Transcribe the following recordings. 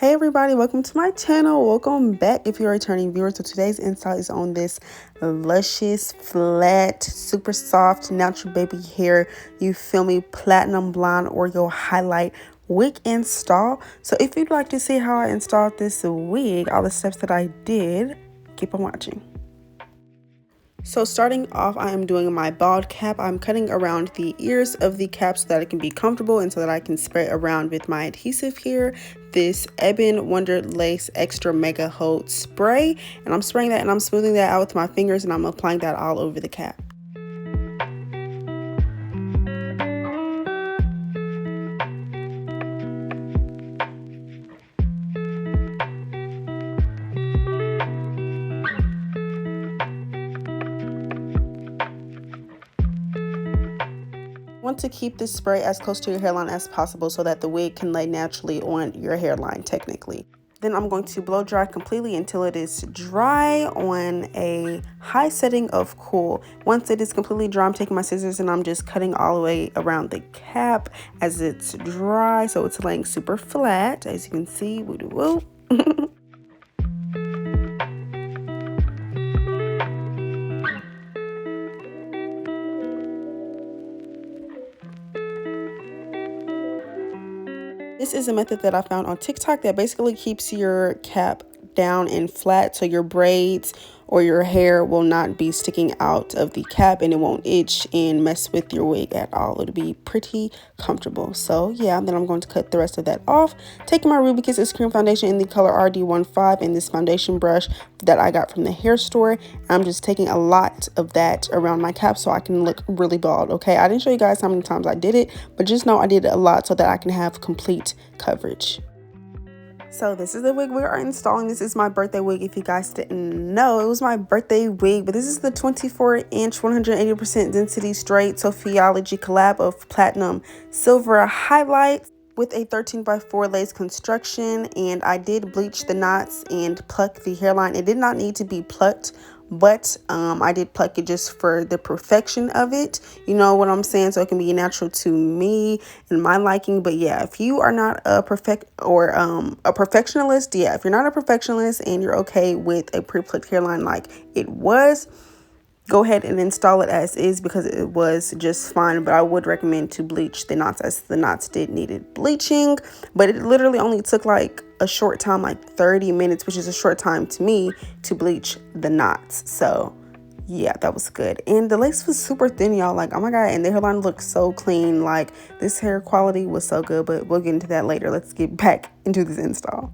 Hey everybody, welcome to my channel. Welcome back if you're a returning viewer. So today's install is on this luscious, flat, super soft, natural baby hair. You feel me? Platinum blonde Oreo highlight wig install. So if you'd like to see how I installed this wig, all the steps that I did, keep on watching. So starting off, I am doing my bald cap. I'm cutting around the ears of the cap so that it can be comfortable and so that I can spray around with my adhesive here. This Ebon Wonder Lace Extra Mega Hold Spray. And I'm spraying that and I'm smoothing that out with my fingers and I'm applying that all over the cap. Want to keep this spray as close to your hairline as possible so that the wig can lay naturally on your hairline technically. Then I'm going to blow dry completely until it is dry on a high setting of cool. Once it is completely dry, I'm taking my scissors and I'm just cutting all the way around the cap as it's dry, so it's laying super flat, as you can see. Woo woo. This is a method that I found on TikTok that basically keeps your cap down and flat so your braids or your hair will not be sticking out of the cap and it won't itch and mess with your wig at all. It'll be pretty comfortable. So yeah, then I'm going to cut the rest of that off. Taking my Ruby Kiss Cream Foundation in the color RD15 and this foundation brush that I got from the hair store. I'm just taking a lot of that around my cap so I can look really bald, okay? I didn't show you guys how many times I did it, but just know I did it a lot so that I can have complete coverage. So this is the wig we are installing. This is my birthday wig. If you guys didn't know, it was my birthday wig, but this is the 24-inch 180% density straight Sophiology collab of platinum silver highlights with a 13x4 lace construction, and I did bleach the knots and pluck the hairline. It did not need to be plucked, but I did pluck it just for the perfection of it, you know what I'm saying, so it can be natural to me and my liking. But yeah, if you are not a perfectionist, yeah, if you're not a perfectionist and you're okay with a pre-plucked hairline like it was, go ahead and install it as is because it was just fine. But I would recommend to bleach the knots, as the knots did needed bleaching. But it literally only took like a short time, like 30 minutes, which is a short time to me, to bleach the knots. So yeah, that was good. And the lace was super thin, y'all. Like, oh my god, and the hairline looked so clean. Like, this hair quality was so good, but we'll get into that later. Let's get back into this install.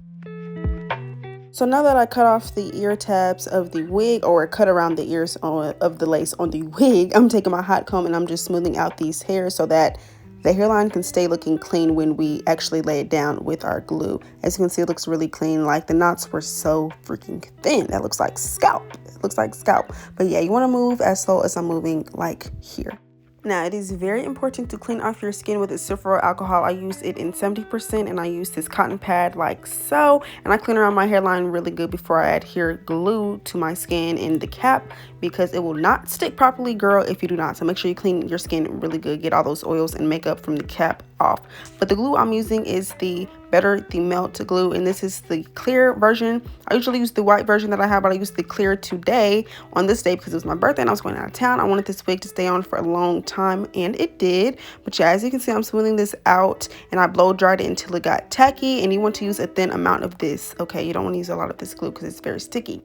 So now that I cut off the ear tabs of the wig, or cut around the ears of the lace on the wig, I'm taking my hot comb and I'm just smoothing out these hairs so that the hairline can stay looking clean when we actually lay it down with our glue. As you can see, it looks really clean. Like, the knots were so freaking thin. That looks like scalp. It looks like scalp. But yeah, you want to move as slow as I'm moving, like here. Now, it is very important to clean off your skin with a sulfur alcohol. I use it in 70% and I use this cotton pad like so. And I clean around my hairline really good before I adhere glue to my skin in the cap, because it will not stick properly, girl, if you do not. So make sure you clean your skin really good. Get all those oils and makeup from the cap off. But the glue I'm using is the Better the Melt glue, and this is the clear version. I usually use the white version that I have, but I used the clear today on this day because it was my birthday and I was going out of town. I wanted this wig to stay on for a long time, and it did. But yeah, as you can see, I'm smoothing this out and I blow dried it until it got tacky. And you want to use a thin amount of this, okay? You don't want to use a lot of this glue because it's very sticky.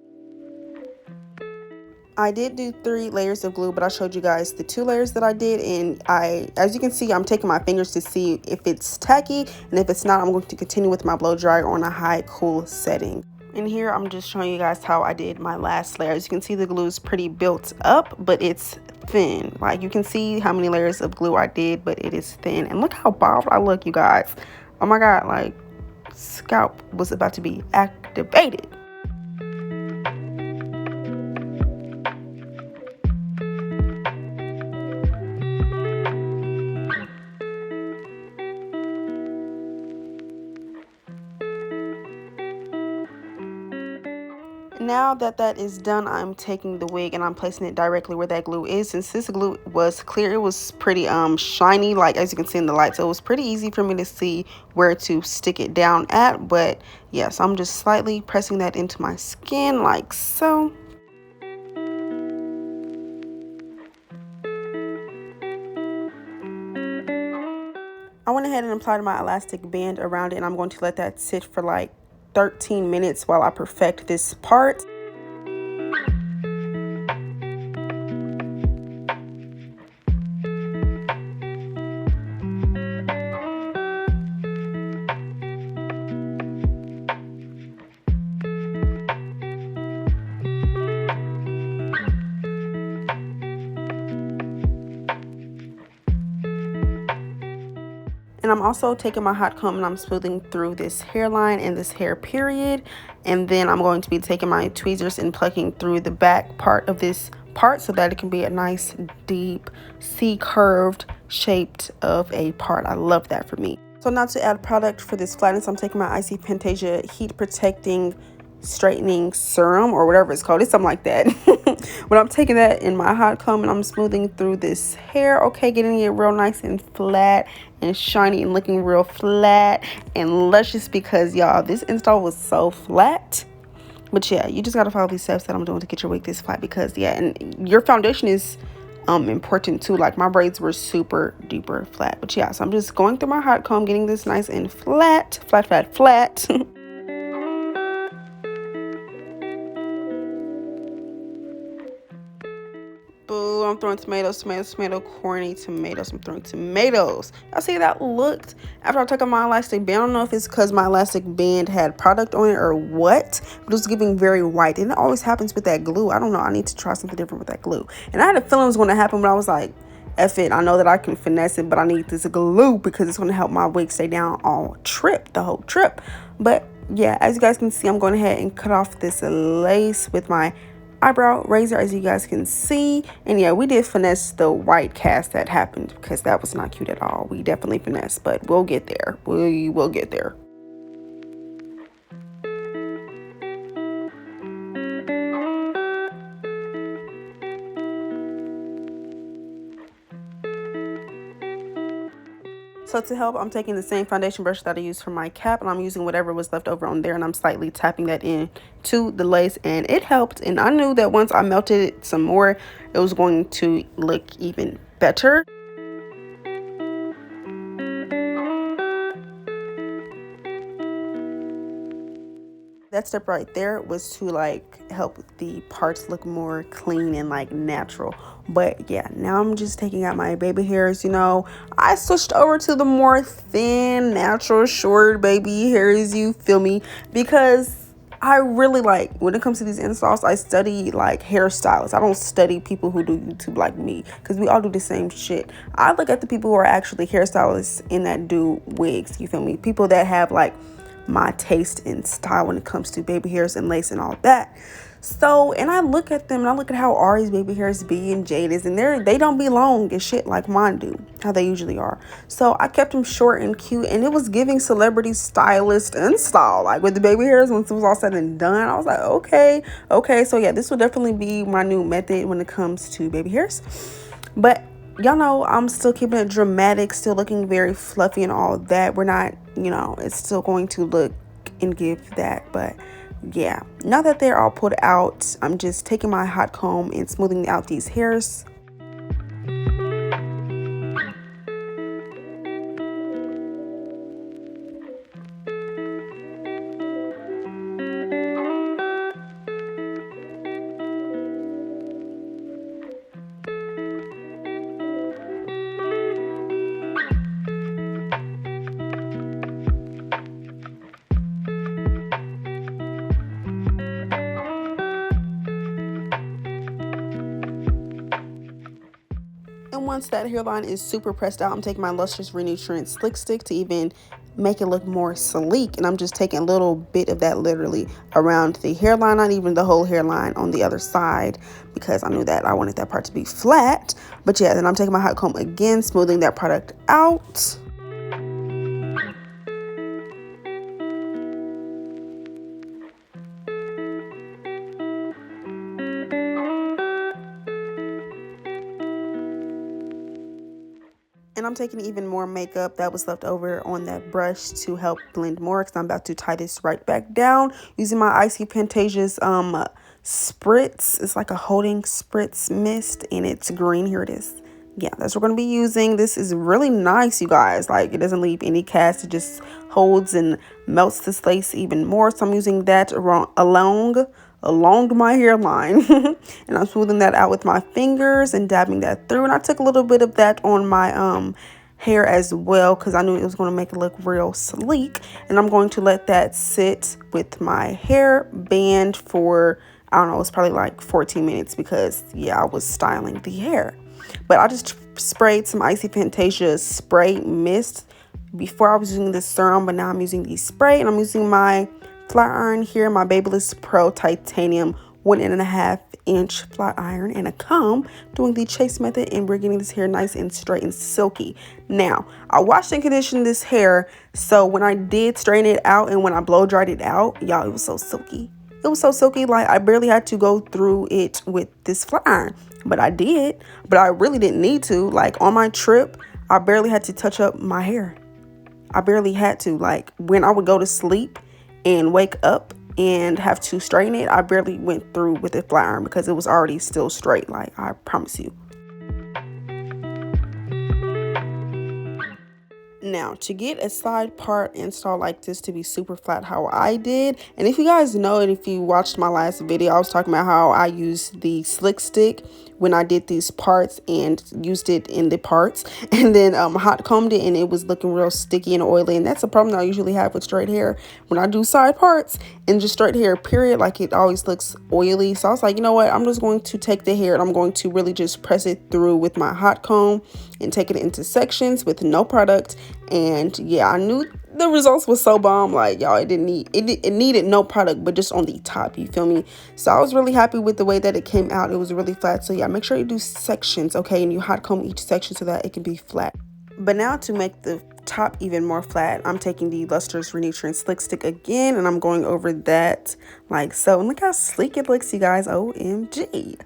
I did do 3 layers of glue, but I showed you guys the 2 layers that I did, and as you can see, I'm taking my fingers to see if it's tacky, and if it's not, I'm going to continue with my blow dryer on a high cool setting. And here I'm just showing you guys how I did my last layer. As you can see, the glue is pretty built up, but it's thin. Like, you can see how many layers of glue I did, but it is thin. And look how bald I look, you guys. Oh my god, like, scalp was about to be activated. Now that that is done, I'm taking the wig and I'm placing it directly where that glue is. Since this glue was clear, it was pretty shiny, like as you can see in the light, so it was pretty easy for me to see where to stick it down at. But yeah, so I'm just slightly pressing that into my skin like so. I went ahead and applied my elastic band around it, and I'm going to let that sit for like 13 minutes while I perfect this part. And I'm also taking my hot comb and I'm smoothing through this hairline and this hair period. And then I'm going to be taking my tweezers and plucking through the back part of this part so that it can be a nice deep C-curved shaped of a part. I love that for me. So now to add product for this flatness, I'm taking my Icy Pantasia Heat Protecting Straightening Serum or whatever it's called. It's something like that. But I'm taking that in my hot comb and I'm smoothing through this hair. Okay, getting it real nice and flat and shiny and looking real flat and luscious because y'all, this install was so flat. But yeah, you just got to follow these steps that I'm doing to get your wig this flat because yeah, and your foundation is important too. Like my braids were super duper flat. But yeah, so I'm just going through my hot comb, getting this nice and flat. Boo, I'm throwing tomatoes, corny tomatoes. I'm throwing tomatoes. Y'all see that looked after I took off my elastic band. I don't know if it's because my elastic band had product on it or what, but it was giving very white. And it always happens with that glue. I don't know. I need to try something different with that glue. And I had a feeling it was going to happen, but I was like, F it. I know that I can finesse it, but I need this glue because it's going to help my wig stay down all trip, the whole trip. But yeah, as you guys can see, I'm going ahead and cut off this lace with my eyebrow razor, as you guys can see. And yeah, we did finesse the white cast that happened because that was not cute at all. We definitely finessed, but we'll get there. We will get there. So to help, I'm taking the same foundation brush that I used for my cap and I'm using whatever was left over on there and I'm slightly tapping that in to the lace and it helped. And I knew that once I melted it some more, it was going to look even better. That step right there was to like help the parts look more clean and like natural. But yeah, now I'm just taking out my baby hairs. You know, I switched over to the more thin, natural, short baby hairs, you feel me? Because I really like, when it comes to these installs, I study like hairstylists. I don't study people who do YouTube like me because we all do the same shit. I look at the people who are actually hairstylists and that do wigs, you feel me? People that have like my taste and style when it comes to baby hairs and lace and all that. So, and I look at them and I look at how Ari's baby hairs be and Jada's, and they don't be long and shit like mine do, how they usually are. So I kept them short and cute, and it was giving celebrity stylist install, like with the baby hairs. Once it was all said and done, I was like, okay. So yeah, this will definitely be my new method when it comes to baby hairs. But y'all know I'm still keeping it dramatic, still looking very fluffy and all that. We're not, you know, it's still going to look and give that. But yeah, now that they're all pulled out, I'm just taking my hot comb and smoothing out these hairs. And once that hairline is super pressed out, I'm taking my Lustrous Renutrient Slick Stick to even make it look more sleek. And I'm just taking a little bit of that literally around the hairline, not even the whole hairline on the other side, because I knew that I wanted that part to be flat. But yeah, then I'm taking my hot comb again, smoothing that product out. And I'm taking even more makeup that was left over on that brush to help blend more, because I'm about to tie this right back down using my Icy Fantasia's spritz. It's like a holding spritz mist, and it's green. Here it is. Yeah, that's what we're going to be using. This is really nice, you guys. Like, it doesn't leave any cast. It just holds and melts this lace even more. So I'm using that along my hairline. And I'm smoothing that out with my fingers and dabbing that through. And I took a little bit of that on my hair as well, because I knew it was going to make it look real sleek. And I'm going to let that sit with my hair band for, I don't know, it's probably like 14 minutes, because yeah, I was styling the hair. But I just sprayed some Icy Fantasia spray mist before I was using the serum, but now I'm using the spray. And I'm using my flat iron here, my Babyliss Pro Titanium 1.5-inch flat iron, and a comb, doing the chase method, and we're getting this hair nice and straight and silky. Now, I washed and conditioned this hair, so when I did straighten it out and when I blow dried it out, y'all, it was so silky. It was so silky, like I barely had to go through it with this flat iron. But I did, but I really didn't need to. Like, on my trip, I barely had to touch up my hair. I barely had to. Like, when I would go to sleep and wake up and have to straighten it, I barely went through with a flat iron, because it was already still straight. Like, I promise you. Now, to get a side part install like this to be super flat how I did, and if you guys know, and if you watched my last video, I was talking about how I used the slick stick when I did these parts and used it in the parts, and then hot combed it, and it was looking real sticky and oily. And that's a problem that I usually have with straight hair when I do side parts and just straight hair period. Like, it always looks oily. So I was like, you know what, I'm just going to take the hair and I'm going to really just press it through with my hot comb and take it into sections with no product. And yeah, I knew the results was so bomb. Like, y'all, it needed no product, but just on the top, you feel me? So I was really happy with the way that it came out. It was really flat. So yeah, make sure you do sections, okay? And you hot comb each section so that it can be flat. But now, to make the top even more flat, I'm taking the Lustrous Renutrient Slick Stick again, and I'm going over that like so. And look how sleek it looks, you guys. OMG.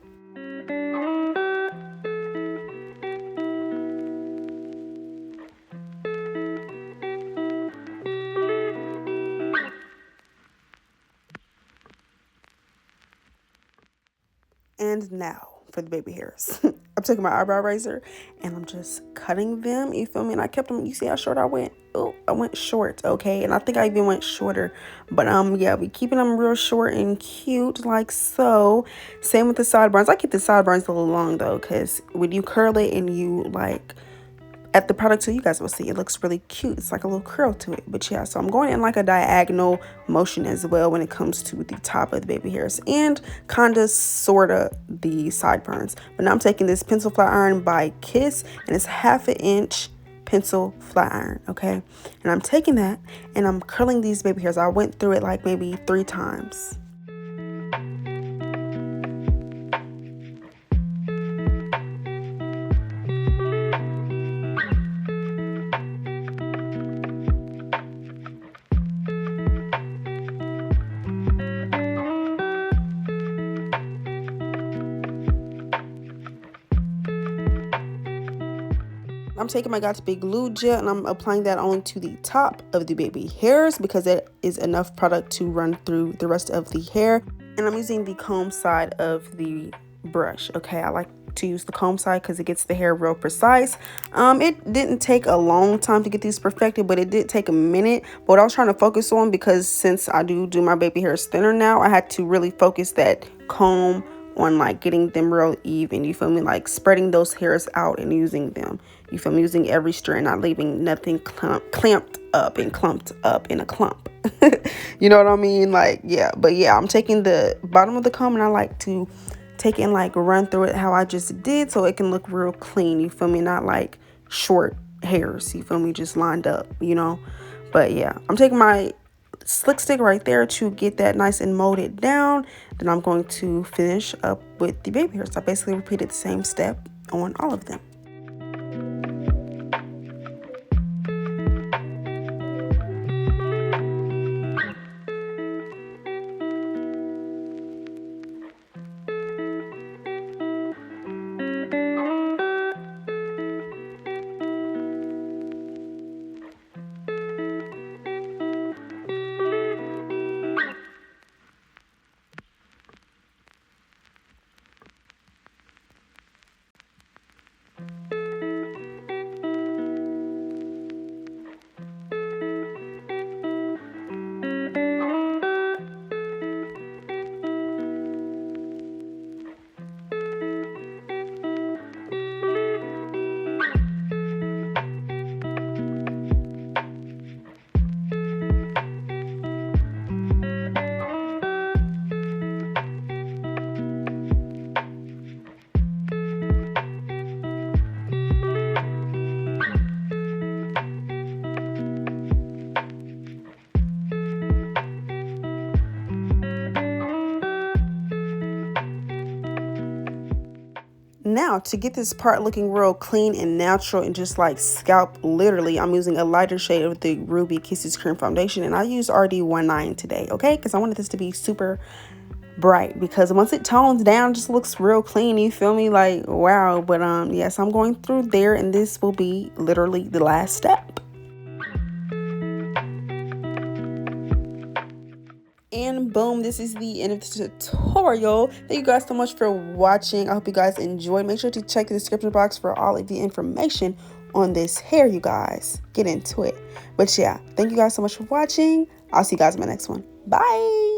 And now for the baby hairs. I'm taking my eyebrow razor and I'm just cutting them, you feel me? And I kept them, you see how short I went? Oh, I went short, okay? And I think I even went shorter. But yeah, we keeping them real short and cute like so. Same with the sideburns. I keep the sideburns a little long though, because when you curl it and you like at the product too, you guys will see it looks really cute. It's like a little curl to it. But yeah, so I'm going in like a diagonal motion as well when it comes to the top of the baby hairs, and kinda sorta the sideburns. But now I'm taking this pencil flat iron by Kiss, and it's 1/2 inch pencil flat iron, okay? And I'm taking that and I'm curling these baby hairs. I went through it like maybe 3 times. I'm taking my Got2b glue gel and I'm applying that only to the top of the baby hairs, because that is enough product to run through the rest of the hair. And I'm using the comb side of the brush, okay? I like to use the comb side because it gets the hair real precise. It didn't take a long time to get these perfected, but it did take a minute. But what I was trying to focus on, because since I do my baby hairs thinner now, I had to really focus that comb on like getting them real even, you feel me? Like spreading those hairs out and using them, you feel me? Using every strand, not leaving nothing clamped up and clumped up in a clump. You know what I mean? Like, yeah. But yeah, I'm taking the bottom of the comb and I like to take it and like run through it how I just did, so it can look real clean, you feel me? Not like short hairs, you feel me? Just lined up, you know? But yeah, I'm taking my slick stick right there to get that nice and molded down. Then I'm going to finish up with the baby hairs. So I basically repeated the same step on all of them. now to get this part looking real clean and natural and just like scalp literally, I'm using a lighter shade of the Ruby Kisses Cream Foundation, and I used RD19 today, okay? Because I wanted this to be super bright, because once it tones down, it just looks real clean, you feel me? Like, wow. But yes, I'm going through there, and this will be literally the last step. And boom, this is the end of the tutorial. Thank you guys so much for watching. I hope you guys enjoyed. Make sure to check the description box for all of the information on this hair, you guys. Get into it. But yeah, thank you guys so much for watching. I'll see you guys in my next one. Bye.